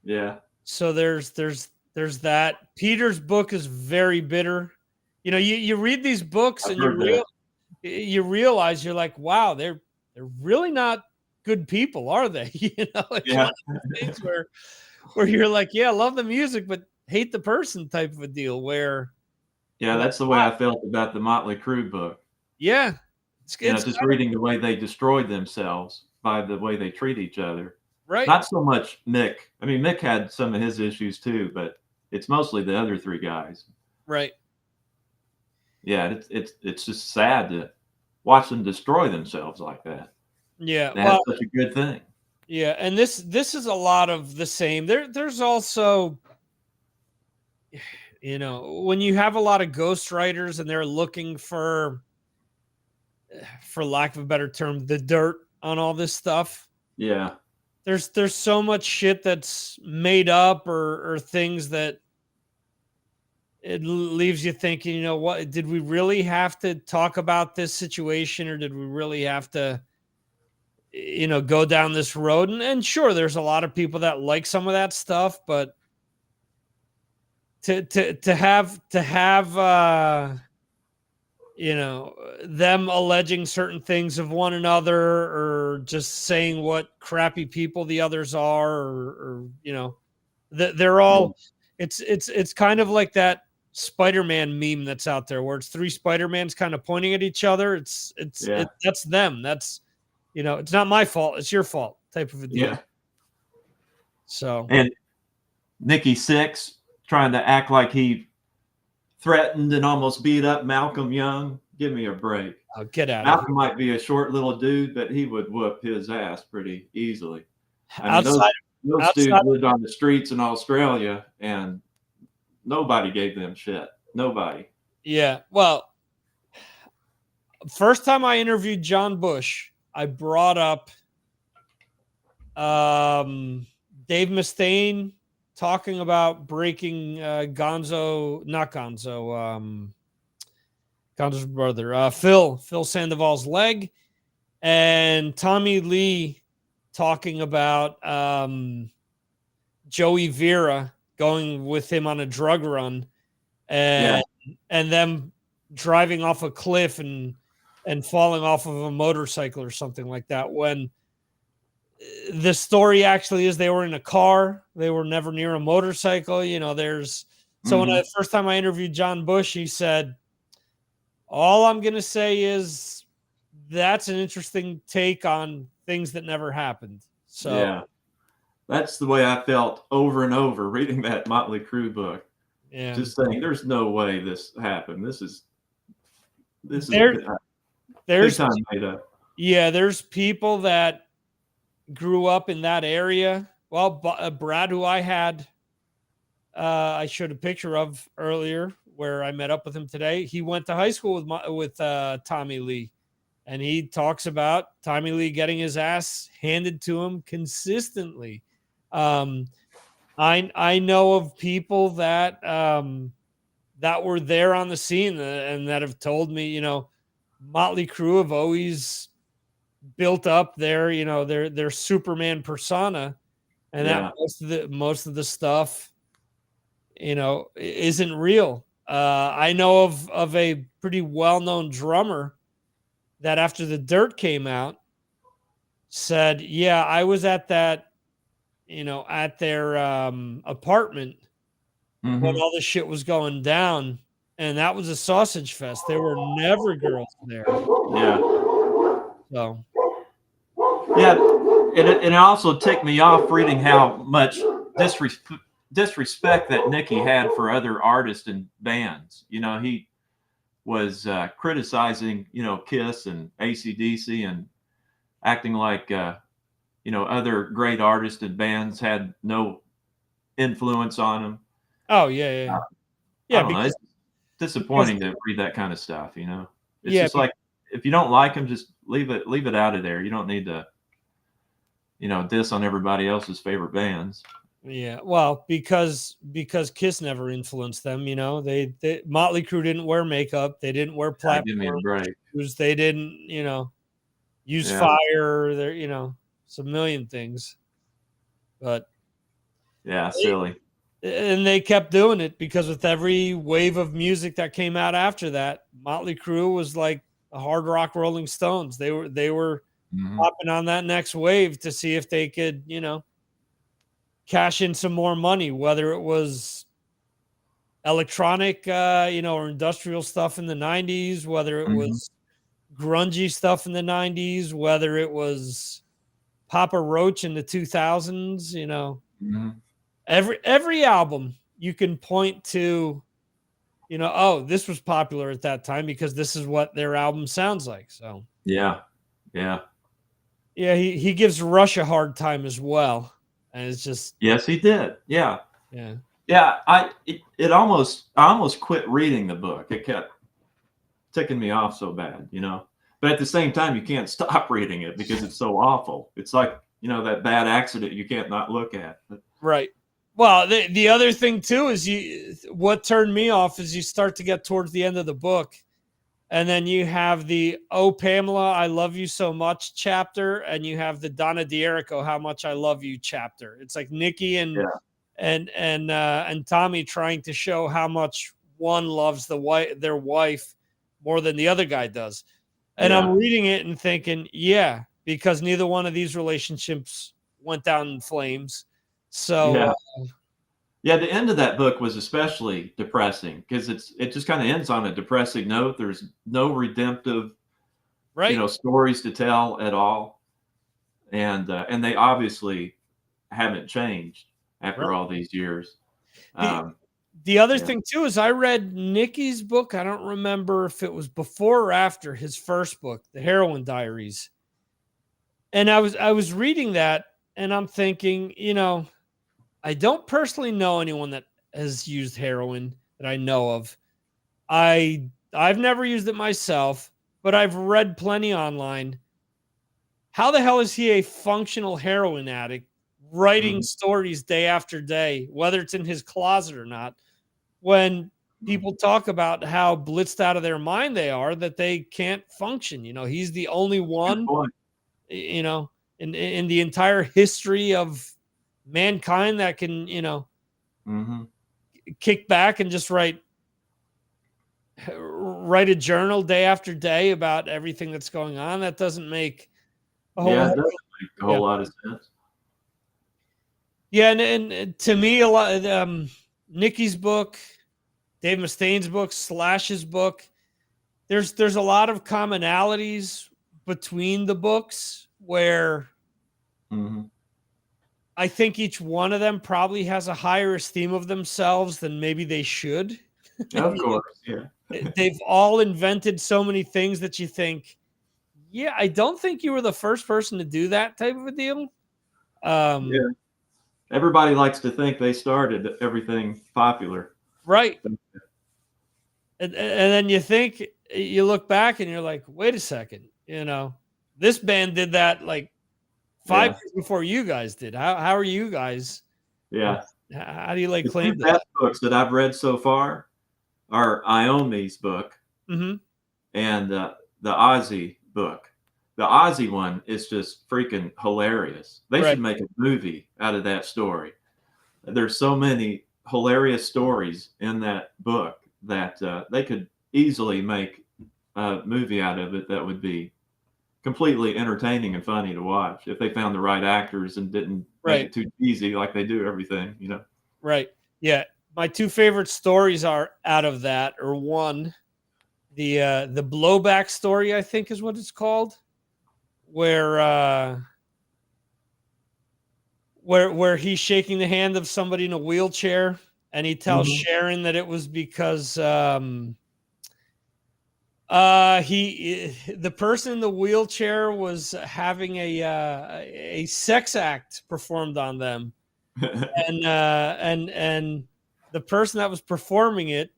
Yeah. So there's that. Peter's book is very bitter. You know, you read these books and you realize, you're like, wow, they're really not good people, are they? You know, it's one of those things where you're like, yeah, love the music, but hate the person type of a deal. Where that's the way I felt about the Motley Crue book. Yeah. It's just reading the way they destroyed themselves by the way they treat each other. Right. Not so much Mick. I mean, Mick had some of his issues too, but it's mostly the other 3 guys. Right. Yeah, it's just sad to watch them destroy themselves like that. Yeah, that's such a good thing. Yeah, and this is a lot of the same. There's also, you know, when you have a lot of ghostwriters and they're looking for lack of a better term, the dirt on all this stuff. Yeah. There's so much shit that's made up or things that it leaves you thinking, you know, what did we really have to talk about this situation, or did we really have to, you know, go down this road? And sure, there's a lot of people that like some of that stuff, but to have you know, them alleging certain things of one another, or just saying what crappy people the others are, or you know, they're all, it's kind of like that Spider-Man meme that's out there where it's 3 Spider-Mans kind of pointing at each other. That's them. That's, you know, it's not my fault, it's your fault type of a deal. Yeah. So, and Nikki Sixx trying to act like he threatened and almost beat up Malcolm Young. Give me a break. Oh, get out. Malcolm might be a short little dude, but he would whoop his ass pretty easily. I mean, those dudes lived on the streets in Australia, and nobody gave them shit. Nobody. Yeah. Well, first time I interviewed John Bush, I brought up Dave Mustaine talking about breaking Connor's brother. Phil Sandoval's leg, and Tommy Lee talking about Joey Vera going with him on a drug run, and them driving off a cliff and falling off of a motorcycle or something like that. When the story actually is they were in a car, they were never near a motorcycle. There's so when the first time I interviewed John Bush, he said, all I'm going to say is that's an interesting take on things that never happened. So yeah, that's the way I felt over and over reading that Motley Crue book. Yeah. Just saying, there's no way this happened. This is big time made up. Yeah, there's people that grew up in that area. Well, Brad, who I had, I showed a picture of earlier, where I met up with him today. He went to high school with Tommy Lee, and he talks about Tommy Lee getting his ass handed to him consistently. I know of people that that were there on the scene and that have told me, Motley Crue have always built up their Superman persona, and that most of the stuff, isn't real. I know of a pretty well-known drummer that after The Dirt came out said, yeah, I was at that, at their apartment when all this shit was going down, and that was a sausage fest. There were never girls there. Yeah. So. Yeah, it also ticked me off reading how much disrespect that Nicky had for other artists and bands. He was criticizing, Kiss and AC/DC and acting like, other great artists and bands had no influence on him. Oh, yeah. I don't know. It's disappointing to read that kind of stuff, It's just like, if you don't like them, just leave it out of there. You don't need to, diss on everybody else's favorite bands. Yeah, well, because Kiss never influenced them, they Motley Crue didn't wear makeup, they didn't wear platform give me a break. shoes, they didn't, use fire, there, it's a million things. But silly. And they kept doing it because with every wave of music that came out after that, Motley Crue was like a hard rock Rolling Stones. They were hopping on that next wave to see if they could, cash in some more money, whether it was electronic, or industrial stuff in the 90s, whether it was grungy stuff in the 90s, whether it was Papa Roach in the 2000s, every album you can point to, oh, this was popular at that time because this is what their album sounds like. So yeah. He gives Rush a hard time as well. And it's just, yes, he did. Yeah. I almost quit reading the book. It kept ticking me off so bad, but at the same time, you can't stop reading it because it's so awful. It's like, that bad accident you can't not look at. Right. Well, the other thing too is what turned me off is you start to get towards the end of the book, and then you have the "Oh Pamela, I love you so much" chapter, and you have the Donna D'Erico "How much I love you" chapter. It's like Nicky and Tommy trying to show how much one loves their wife more than the other guy does. And I'm reading it and thinking, because neither one of these relationships went down in flames. So the end of that book was especially depressing because it just kind of ends on a depressing note. There's no redemptive, stories to tell at all, and they obviously haven't changed after all these years. The other thing too is I read Nicky's book. I don't remember if it was before or after his first book, The Heroin Diaries, and I was reading that and I'm thinking, I don't personally know anyone that has used heroin that I know of. I've never used it myself, but I've read plenty online. How the hell is he a functional heroin addict writing stories day after day, whether it's in his closet or not, when people talk about how blitzed out of their mind they are, that they can't function. He's the only Good one, point. in the entire history of mankind that can, Hmm. kick back and just write a journal day after day about everything that's going on. That doesn't make a whole Yeah, lot. it doesn't make a whole lot of sense. Yeah, and to me, a lot. Nikki's book, Dave Mustaine's book, Slash's book. There's a lot of commonalities between the books where Hmm. I think each one of them probably has a higher esteem of themselves than maybe they should. Of course, yeah. They've all invented so many things that you think, yeah, I don't think you were the first person to do that type of a deal. Yeah. Everybody likes to think they started everything popular. Right. And then you look back and you're like, wait a second, this band did that like 5 Yeah. years before you guys did. How are you guys? Yeah. How do you lay The claim two to that? best books that I've read so far are Iommi's book Mm-hmm. and the Ozzy book. The Ozzy one is just freaking hilarious. They Right. should make a movie out of that story. There's so many hilarious stories in that book that they could easily make a movie out of it that would be completely entertaining and funny to watch if they found the right actors and didn't make Right. it too cheesy like they do everything, Right. Yeah. My two favorite stories are out of that, or one, the blowback story, I think is what it's called, where he's shaking the hand of somebody in a wheelchair, and he tells Mhm. Sharon that it was because the person in the wheelchair was having a sex act performed on them, and the person that was performing it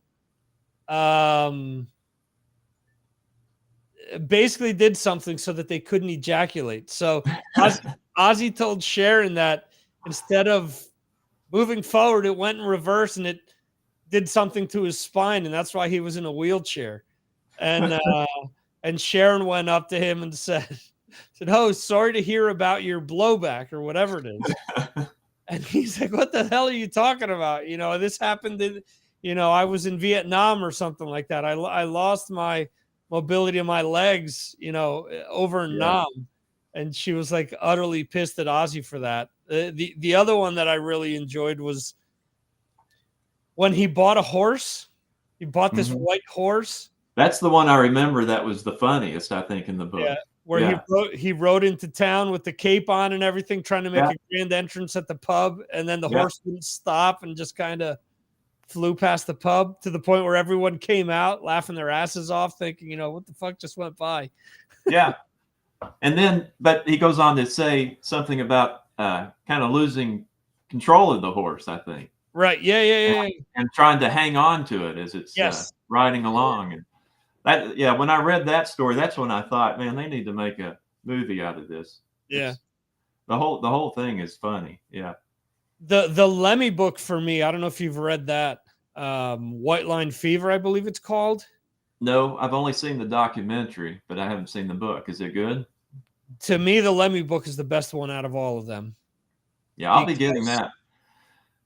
basically did something so that they couldn't ejaculate. So Ozzy told Sharon that instead of moving forward, it went in reverse and it did something to his spine, and that's why he was in a wheelchair. And Sharon went up to him and said, "Oh, sorry to hear about your blowback," or whatever it is. And he's like, "What the hell are you talking about? This happened in, I was in Vietnam or something like that. I lost my mobility of my legs, over in Yeah. Nam." And she was like utterly pissed at Ozzy for that. The other one that I really enjoyed was when he bought a horse. He bought this Mhm. white horse. That's the one I remember that was the funniest, I think, in the Yeah, book. where Yeah. he rode into town with the cape on and everything, trying to make Yeah. a grand entrance at the pub, and then the Yeah. horse wouldn't stop and just kind of flew past the pub to the point where everyone came out laughing their asses off, thinking, what the fuck just went by? Yeah. And then, but he goes on to say something about kind of losing control of the horse, I think, Right? Yeah. and trying to hang on to it as it's Yes. riding along. And that, yeah, when I read that story, that's when I thought, man, they need to make a movie out of this. Yeah. The whole thing is funny. Yeah. The Lemmy book for me, I don't know if you've read that. White Line Fever, I believe it's called. No, I've only seen the documentary, but I haven't seen the book. Is it good? To me, the Lemmy book is the best one out of all of them. Yeah, I'll be getting that.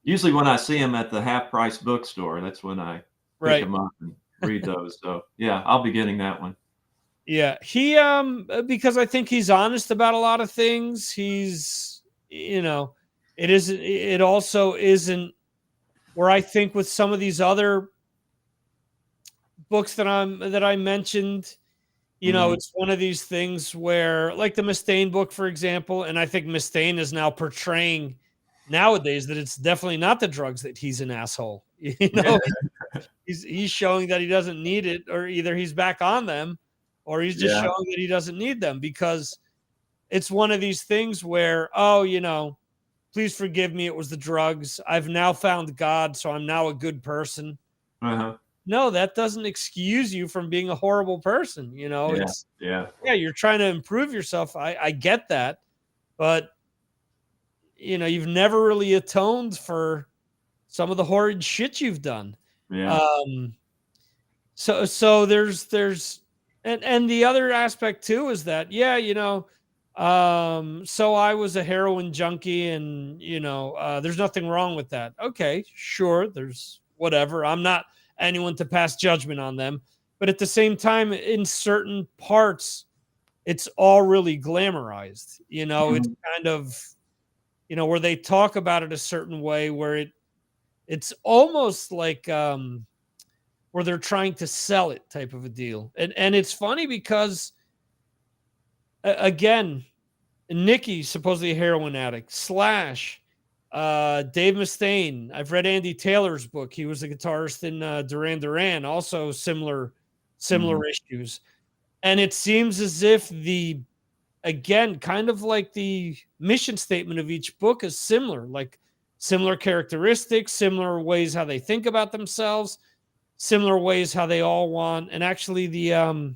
Usually when I see them at the half price bookstore, that's when I pick them up and read those. So yeah, I'll be getting that one. Yeah, he because I think he's honest about a lot of things. He's it also isn't where I think with some of these other books that I mentioned, Mhm. it's one of these things where, like the Mustaine book, for example, and I think Mustaine is now portraying nowadays that it's definitely not the drugs, that he's an asshole. He's showing that he doesn't need it, or either he's back on them, or he's just Yeah. showing that he doesn't need them, because it's one of these things where, please forgive me, it was the drugs. I've now found God, so I'm now a good person. Uh-huh. No, that doesn't excuse you from being a horrible person. Yeah. It's Yeah. you're trying to improve yourself. I get that, but you've never really atoned for some of the horrid shit you've done. Yeah. So there's and the other aspect too is that, yeah, so I was a heroin junkie, and there's nothing wrong with that. Okay, sure, there's whatever. I'm not anyone to pass judgment on them, but at the same time, in certain parts, it's all really glamorized. It's Mhm. kind of, where they talk about it a certain way, where it's almost like where they're trying to sell it type of a deal. And it's funny because again, Nikki, supposedly a heroin addict, Slash, Dave Mustaine. I've read Andy Taylor's book. He was a guitarist in Duran Duran, also similar Mhm. issues. And it seems as if again, kind of like the mission statement of each book is similar, like similar characteristics, similar ways how they think about themselves, similar ways how they all want. And actually, the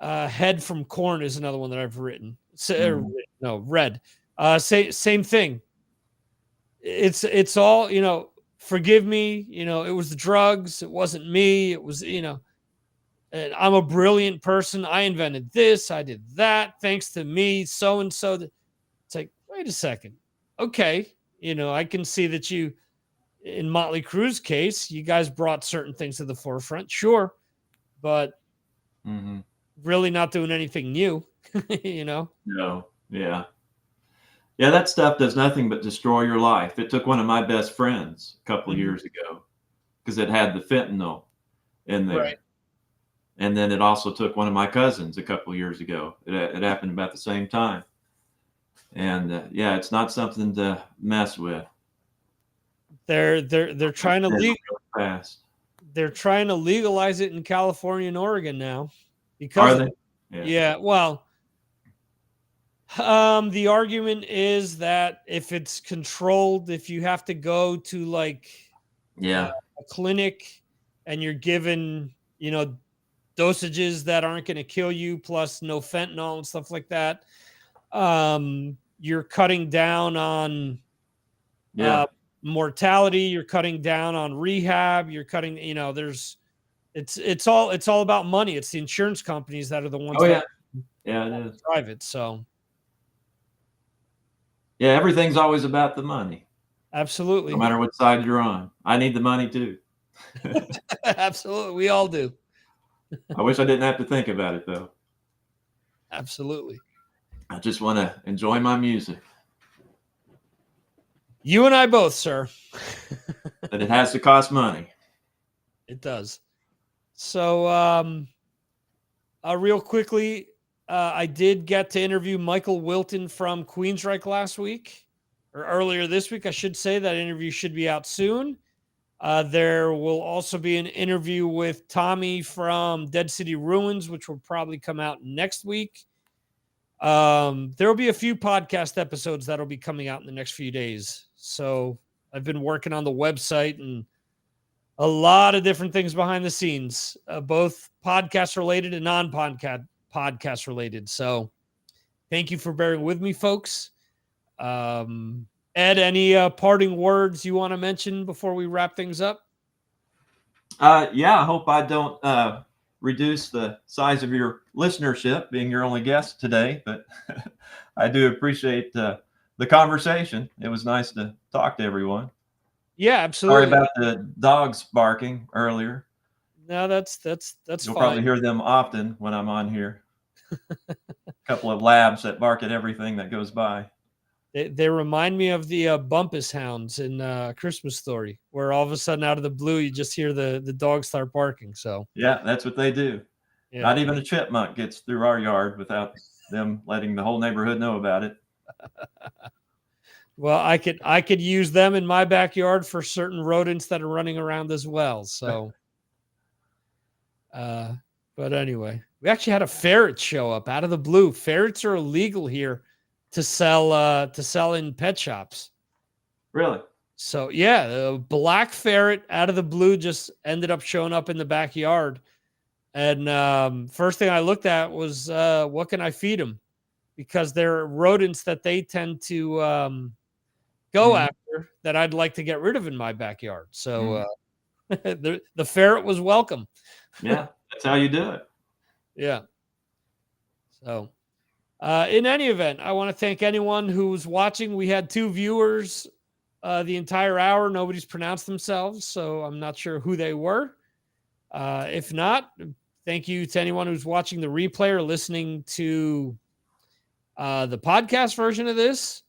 Head from Corn is another one that I've written. Mhm. No, read. Same thing. It's all, forgive me. It was the drugs. It wasn't me. It was, and I'm a brilliant person. I invented this. I did that. Thanks to me, so and so. It's like, wait a second. Okay. I can see that in Motley Crue's case, you guys brought certain things to the forefront. Sure. But Mhm. really not doing anything new, you know? No. Yeah. Yeah, that stuff does nothing but destroy your life. It took one of my best friends a couple of Mhm. years ago because it had the fentanyl in Right. there. And then it also took one of my cousins a couple of years ago. It happened about the same time. And yeah, it's not something to mess with. They're trying to It's really fast. they're trying to legalize it in California and Oregon now because Are of they? it. Yeah. Yeah, well, the argument is that if it's controlled, if you have to go to like uh, Yeah. a clinic and you're given, dosages that aren't going to kill you, plus no fentanyl and stuff like that, you're cutting down on uh, Yeah. mortality. You're cutting down on rehab. You're cutting, there's, it's all about money. It's the insurance companies that are the ones Oh that yeah. Yeah, it is. drive it. So Yeah, everything's always about the money, no absolutely. matter what side you're on. I need the money too. Absolutely. We all do. I wish I didn't have to think about it though. Absolutely. I just want to enjoy my music. You and I both, sir. But it has to cost money. It does. So, real quickly, I did get to interview Michael Wilton from Queensryche last week, or earlier this week, I should say. That interview should be out soon. There will also be an interview with Tommy from Dead City Ruins, which will probably come out next week. There will be a few podcast episodes that'll be coming out in the next few days. So I've been working on the website and a lot of different things behind the scenes, both podcast related and non-podcast related. So thank you for bearing with me, folks. Ed, any parting words you want to mention before we wrap things up? Yeah, I hope I don't reduce the size of your listenership being your only guest today, but I do appreciate the conversation. It was nice to talk to everyone. Yeah, Sorry absolutely. about the dogs barking earlier. No, that's You'll fine. probably hear them often when I'm on here. A couple of labs that bark at everything that goes by. They remind me of the Bumpus hounds in Christmas Story, where all of a sudden, out of the blue, you just hear the dogs start barking. So Yeah, that's what they do. yeah. Not even a chipmunk gets through our yard without them letting the whole neighborhood know about it. Well, I could use them in my backyard for certain rodents that are running around as well. So, but anyway, we actually had a ferret show up out of the blue. Ferrets are illegal here to sell in pet shops. Really? So yeah, a black ferret out of the blue just ended up showing up in the backyard. And first thing I looked at was what can I feed them? Because they're rodents that they tend to go Mhm. after that I'd like to get rid of in my backyard. So Mhm. The ferret was welcome. Yeah, that's how you do it. Yeah. So, in any event, I want to thank anyone who was watching. We had 2 viewers the entire hour. Nobody's pronounced themselves, so I'm not sure who they were. If not, thank you to anyone who's watching the replay or listening to the podcast version of this.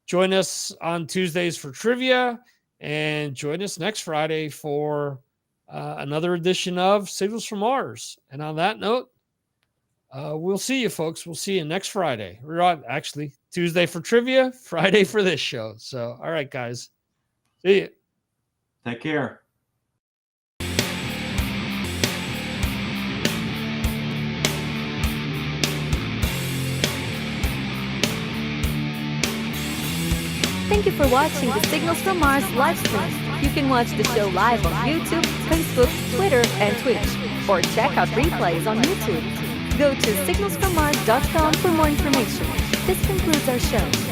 Join us on Tuesdays for trivia, and join us next Friday for another edition of Signals from Mars. And on that note, we'll see you, folks. We'll see you next Friday. We're on actually Tuesday for trivia, Friday for this show. So, all right, guys. See you. Take care. Thank you for watching the Signals from Mars live stream. You can watch the show live on YouTube, Facebook, Twitter, and Twitch, or check out replays on YouTube. Go to signalsfrommars.com for more information. This concludes our show.